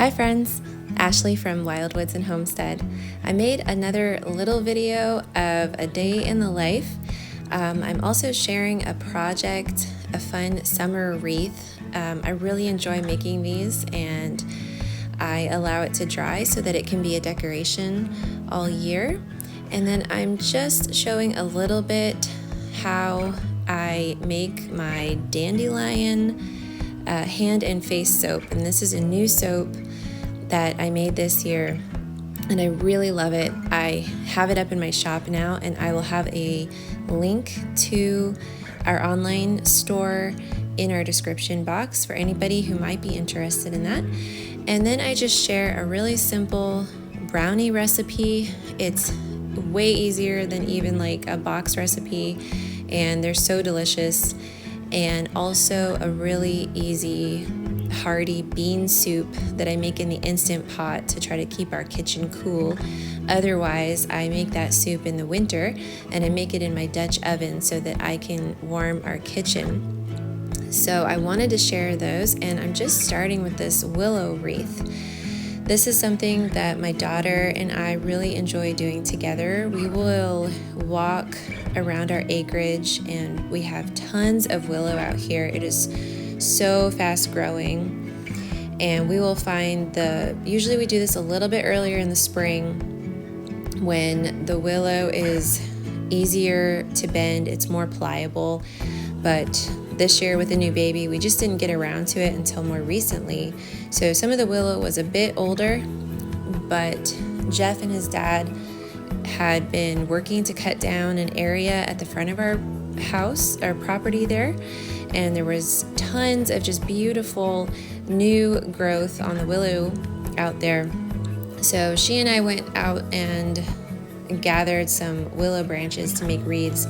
Hi friends, Ashley from Wildwoods&Homestead. I made another little video of a day in the life. I'm also sharing a project, a fun summer wreath. I really enjoy making these, and I allow it to dry so that it can be a decoration all year. And then I'm just showing a little bit how I make my Dandelion hand and face soap. And this is a new soap that I made this year, and I really love it. I have it up in my shop now, and I will have a link to our online store in our description box for anybody who might be interested in that. And then I just share a really simple brownie recipe. It's way easier than even like a box recipe, and they're so delicious. And also a really easy hearty bean soup that I make in the Instant Pot to try to keep our kitchen cool. Otherwise, I make that soup in the winter, and I make it in my Dutch oven so that I can warm our kitchen. So I wanted to share those, and I'm just starting with this willow wreath. This is something that my daughter and I really enjoy doing together. We will walk around our acreage, and we have tons of willow out here. It is so fast growing, and we will find usually we do this a little bit earlier in the spring when the willow is easier to bend, it's more pliable. But this year with a new baby, we just didn't get around to it until more recently. So some of the willow was a bit older, but Geoff and his dad had been working to cut down an area at the front of our house, our property there, and there was tons of just beautiful new growth on the willow out there. So she and I went out and gathered some willow branches to make wreaths.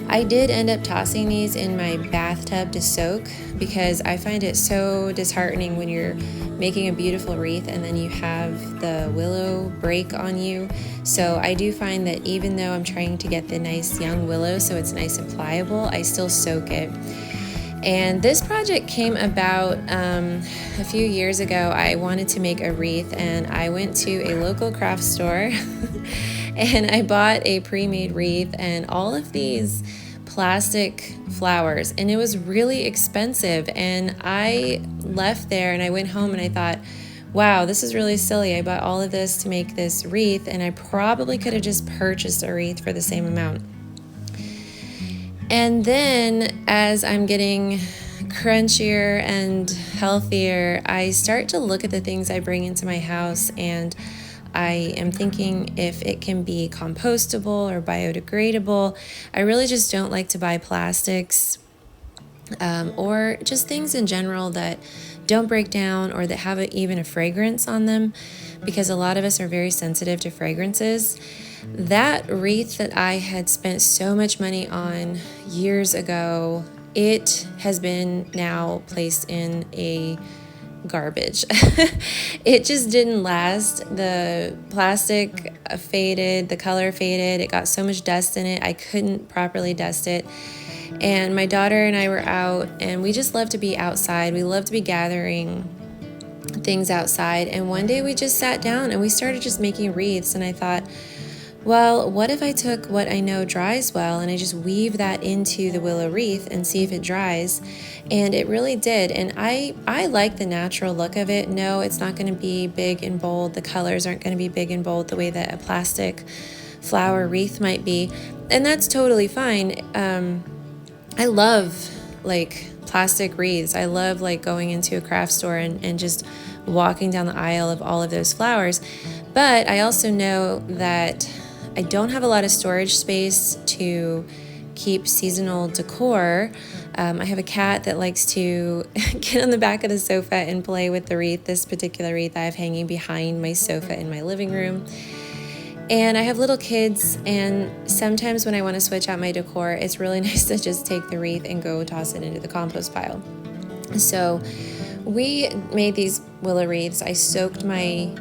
I did end up tossing these in my bathtub to soak because I find it so disheartening when you're making a beautiful wreath and then you have the willow break on you. So I do find that even though I'm trying to get the nice young willow so it's nice and pliable, I still soak it. And this project came about a few years ago. I wanted to make a wreath, and I went to a local craft store and I bought a pre-made wreath and all of these plastic flowers, and it was really expensive. And I left there and I went home and I thought, wow, this is really silly. I bought all of this to make this wreath, and I probably could have just purchased a wreath for the same amount. And then as I'm getting crunchier and healthier, I start to look at the things I bring into my house, and I am thinking if it can be compostable or biodegradable. I really just don't like to buy plastics or just things in general that don't break down or that have even a fragrance on them, because a lot of us are very sensitive to fragrances. That wreath that I had spent so much money on years ago, it has been now placed in a garbage. It just didn't last. The plastic faded, the color faded, it got so much dust in it, I couldn't properly dust it. And my daughter and I were out, and we just love to be outside. We love to be gathering things outside. And one day we just sat down and we started just making wreaths, and I thought, well, what if I took what I know dries well and I just weave that into the willow wreath and see if it dries? And it really did. And I like the natural look of it. No, it's not going to be big and bold. The colors aren't going to be big and bold the way that a plastic flower wreath might be. And that's totally fine. I love like plastic wreaths. I love like going into a craft store and just walking down the aisle of all of those flowers. But I also know that I don't have a lot of storage space to keep seasonal decor. I have a cat that likes to get on the back of the sofa and play with the wreath. This particular wreath I have hanging behind my sofa in my living room. And I have little kids, and sometimes when I want to switch out my decor, it's really nice to just take the wreath and go toss it into the compost pile. So we made these willow wreaths. I soaked my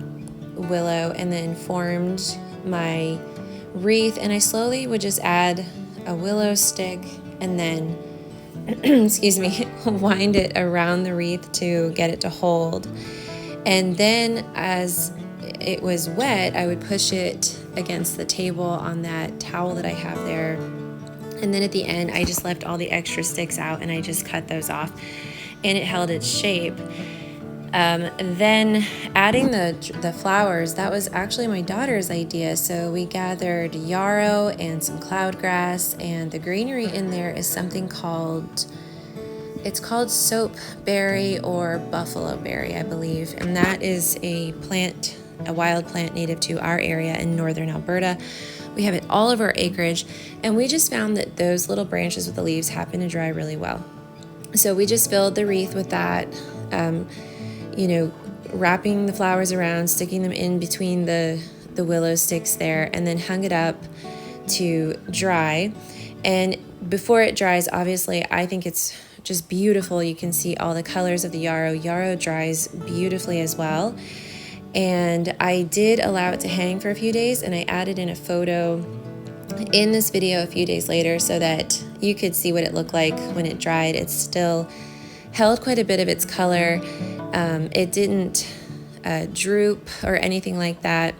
willow and then formed my wreath, and I slowly would just add a willow stick and then excuse me, wind it around the wreath to get it to hold. And then as it was wet, I would push it against the table on that towel that I have there. And then at the end, I just left all the extra sticks out and I just cut those off, and it held its shape. Then adding the flowers, that was actually my daughter's idea. So we gathered yarrow and some cloudgrass, and the greenery in there is something called soapberry or buffalo berry, I believe. And that is a wild plant native to our area in northern Alberta. We have it all over our acreage, and we just found that those little branches with the leaves happen to dry really well. So we just filled the wreath with that, wrapping the flowers around, sticking them in between the willow sticks there, and then hung it up to dry. And before it dries, obviously, I think it's just beautiful. You can see all the colors of the yarrow. Yarrow dries beautifully as well. And I did allow it to hang for a few days, and I added in a photo in this video a few days later so that you could see what it looked like when it dried. It still held quite a bit of its color. It didn't droop or anything like that.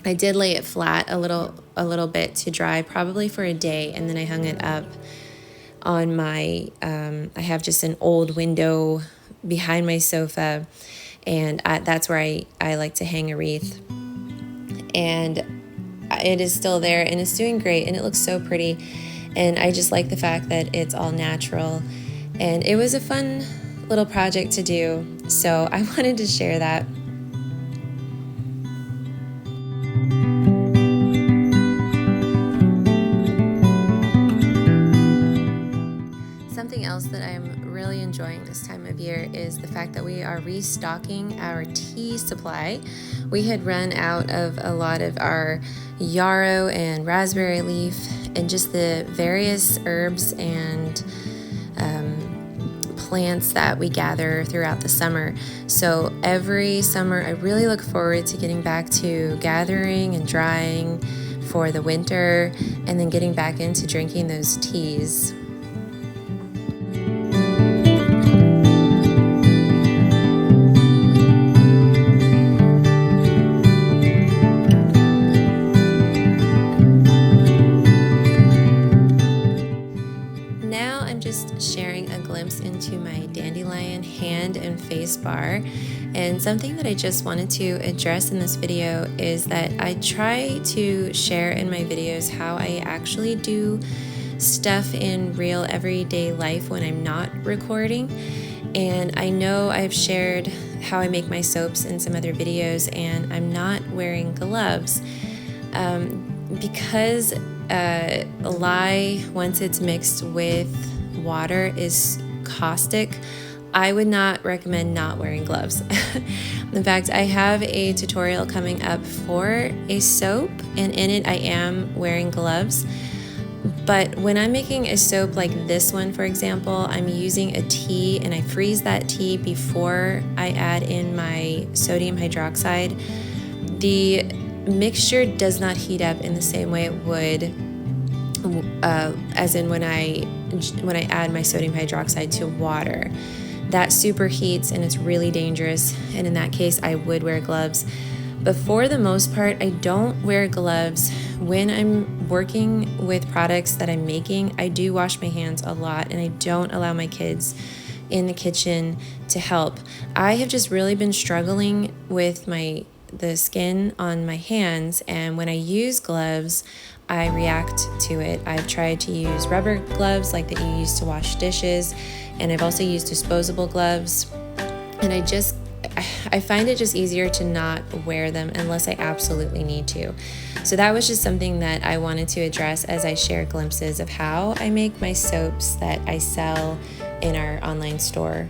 I did lay it flat a little bit to dry, probably for a day, and then I hung it up on my, I have just an old window behind my sofa, and that's where I like to hang a wreath. And it is still there, and it's doing great, and it looks so pretty. And I just like the fact that it's all natural, and it was a fun little project to do, so I wanted to share that. Something else that I'm really enjoying this time of year is the fact that we are restocking our tea supply. We had run out of a lot of our yarrow and raspberry leaf and just the various herbs and plants that we gather throughout the summer. So every summer I really look forward to getting back to gathering and drying for the winter, and then getting back into drinking those teas. Sharing a glimpse into my Dandelion hand and face bar. And something that I just wanted to address in this video is that I try to share in my videos how I actually do stuff in real everyday life when I'm not recording. And I know I've shared how I make my soaps in some other videos, and I'm not wearing gloves because lye, once it's mixed with water, is caustic. I would not recommend not wearing gloves. In fact, I have a tutorial coming up for a soap, and in it I am wearing gloves. But when I'm making a soap like this one, for example, I'm using a tea, and I freeze that tea before I add in my sodium hydroxide. The mixture does not heat up in the same way it would as in when I add my sodium hydroxide to water. That superheats, and it's really dangerous, and in that case I would wear gloves. But for the most part, I don't wear gloves. When I'm working with products that I'm making, I do wash my hands a lot, and I don't allow my kids in the kitchen to help. I have just really been struggling with the skin on my hands, and when I use gloves, I react to it. I've tried to use rubber gloves like that you use to wash dishes, and I've also used disposable gloves, and I find it just easier to not wear them unless I absolutely need to. So that was just something that I wanted to address as I share glimpses of how I make my soaps that I sell in our online store.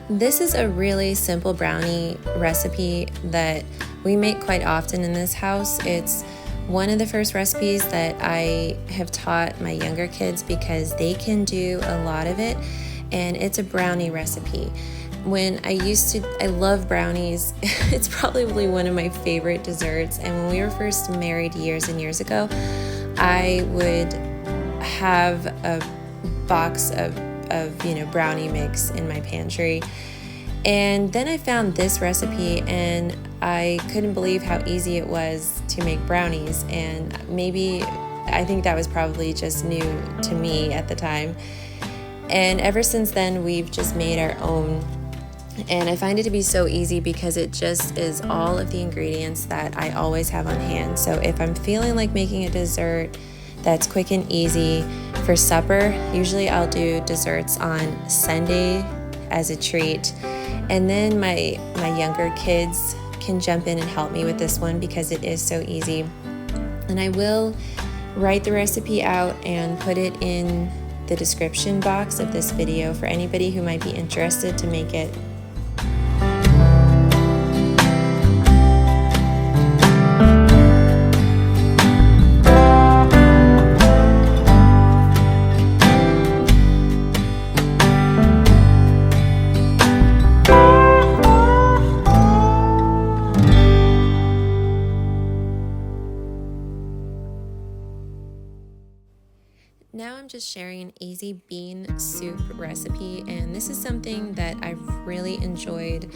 This is a really simple brownie recipe that we make quite often in this house. It's one of the first recipes that I have taught my younger kids because they can do a lot of it, and it's a brownie recipe. I love brownies. It's probably one of my favorite desserts, and when we were first married years and years ago, I would have a box of brownie mix in my pantry. And then I found this recipe and I couldn't believe how easy it was to make brownies, and I think that was probably just new to me at the time. And ever since then, we've just made our own. And I find it to be so easy because it just is all of the ingredients that I always have on hand. So if I'm feeling like making a dessert that's quick and easy for supper, usually I'll do desserts on Sunday as a treat. And then my younger kids can jump in and help me with this one because it is so easy. And I will write the recipe out and put it in the description box of this video for anybody who might be interested to make it. Now I'm just sharing an easy bean soup recipe, and this is something that I've really enjoyed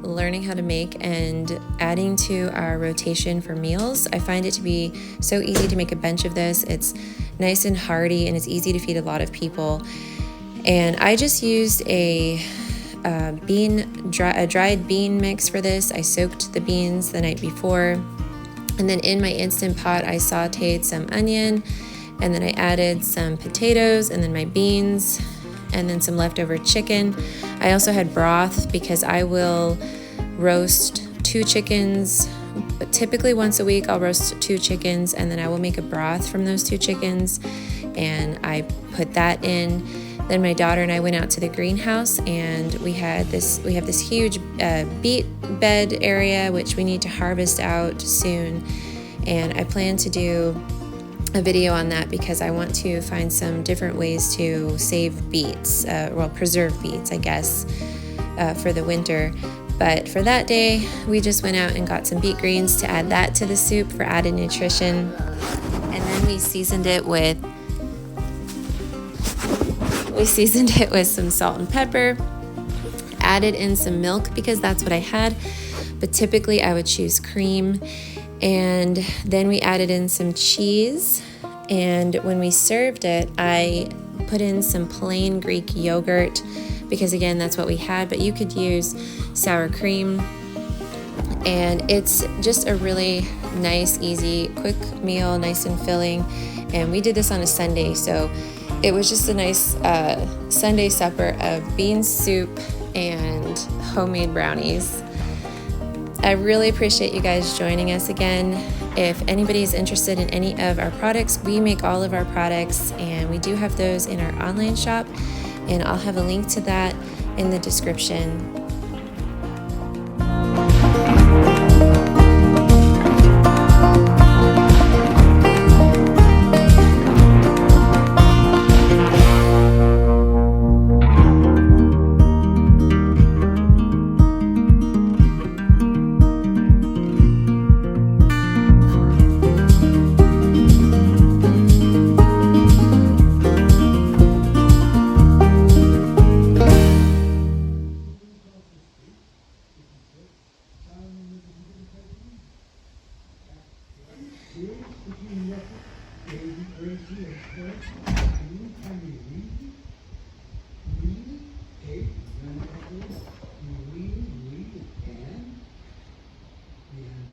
learning how to make and adding to our rotation for meals. I find it to be so easy to make a bunch of this. It's nice and hearty and it's easy to feed a lot of people. And I just used a dried bean mix for this. I soaked the beans the night before, and then in my Instant Pot I sauteed some onion, and then I added some potatoes and then my beans and then some leftover chicken. I also had broth because I will roast 2 chickens. But typically once a week I'll roast 2 chickens, and then I will make a broth from those 2 chickens and I put that in. Then my daughter and I went out to the greenhouse, and we have this huge beet bed area which we need to harvest out soon, and I plan to do a video on that because I want to find some different ways to save beets, preserve beets, I guess, for the winter. But for that day, we just went out and got some beet greens to add that to the soup for added nutrition. And then we seasoned it with some salt and pepper, added in some milk because that's what I had, but typically I would choose cream. And then we added in some cheese, and when we served it, I put in some plain Greek yogurt because again, that's what we had, but you could use sour cream. And it's just a really nice, easy, quick meal, nice and filling. And we did this on a Sunday, so it was just a nice Sunday supper of bean soup and homemade brownies. I really appreciate you guys joining us again. If anybody is interested in any of our products, we make all of our products, and we do have those in our online shop, and I'll have a link to that in the description. Baby Gracie and Fred, can you read?